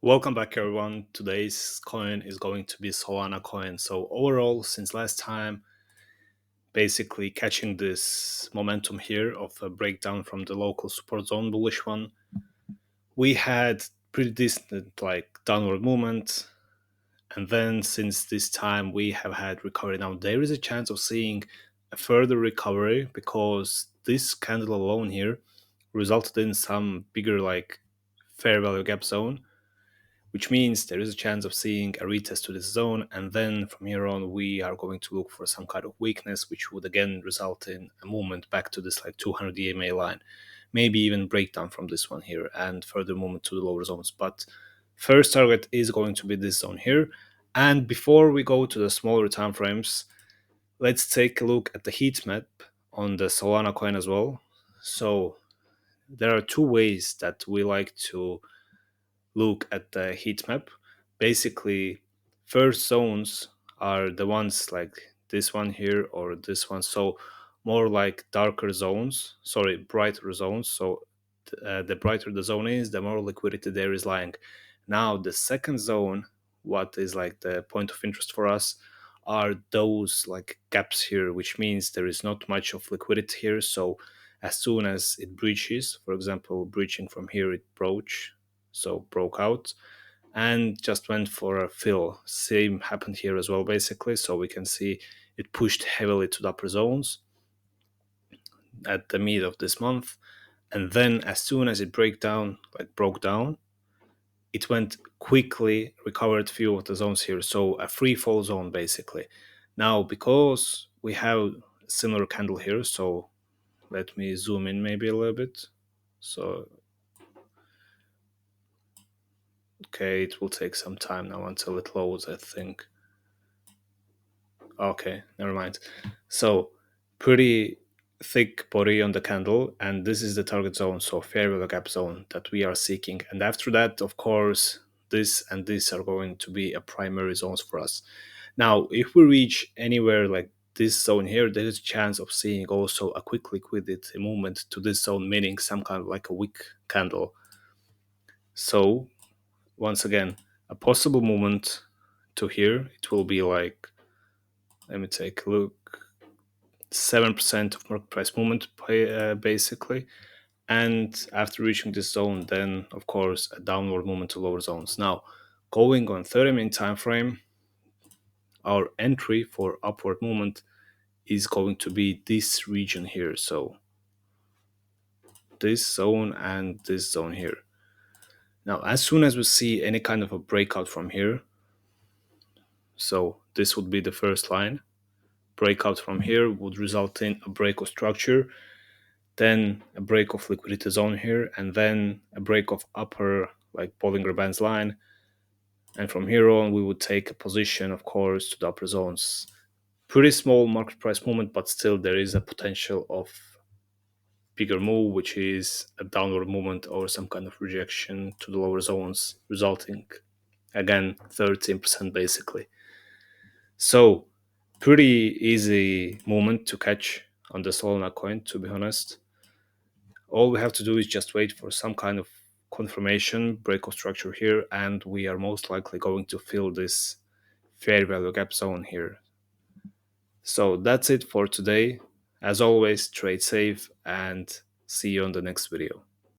Welcome back, everyone. Today's coin is going to be Solana coin. So, overall, since last time, basically catching this momentum here of a breakdown from the local support zone bullish one, we had pretty decent downward movement. And then since this time, we have had recovery. Now, there is a chance of seeing a further recovery because this candle alone here resulted in some bigger fair value gap zone, which means there is a chance of seeing a retest to this zone, and then from here on we are going to look for some kind of weakness, which would again result in a movement back to this 200 EMA line, maybe even breakdown from this one here and further movement to the lower zones. But first target is going to be this zone here. And before we go to the smaller time frames, let's take a look at the heat map on the Solana coin as well. So there are two ways that we like to look at the heat map. Basically, first zones are the ones like this one here or this one. So more like darker zones, sorry, brighter zones. So the brighter the zone is, the more liquidity there is lying. Now, the second zone, what is like the point of interest for us, are those like gaps here, which means there is not much of liquidity here. So as soon as it breaches, for example, breaching from here, it broke out and just went for a fill. Same happened here as well, basically. So we can see it pushed heavily to the upper zones at the mid of this month. And then as soon as it broke down, it went quickly, recovered few of the zones here. So a free fall zone, basically. Now, because we have a similar candle here, so let me zoom in maybe a little bit. So okay, it will take some time now until it loads, I think. Okay, never mind. So, pretty thick body on the candle, and this is the target zone, so fair value gap zone that we are seeking. And after that, of course, this and this are going to be a primary zones for us. Now, if we reach anywhere like this zone here, there is a chance of seeing also a quick liquidity movement to this zone, meaning some kind of like a wick candle. So, once again, a possible movement to here, it will be like, let me take a look, 7% of market price movement, basically. And after reaching this zone, then of course a downward movement to lower zones. Now, going on 30-minute time frame, our entry for upward movement is going to be this region here. So this zone and this zone here. Now, as soon as we see any kind of a breakout from here, so this would be the first line. Breakout from here would result in a break of structure, then a break of liquidity zone here, and then a break of upper like Bollinger Bands line. And from here on, we would take a position, of course, to the upper zones. Pretty small market price movement, but still there is a potential of bigger move, which is a downward movement or some kind of rejection to the lower zones, resulting again 13% basically. So pretty easy movement to catch on the Solana coin, to be honest. All we have to do is just wait for some kind of confirmation, break of structure here, and we are most likely going to fill this fair value gap zone here. So that's it for today. As always, trade safe and see you on the next video.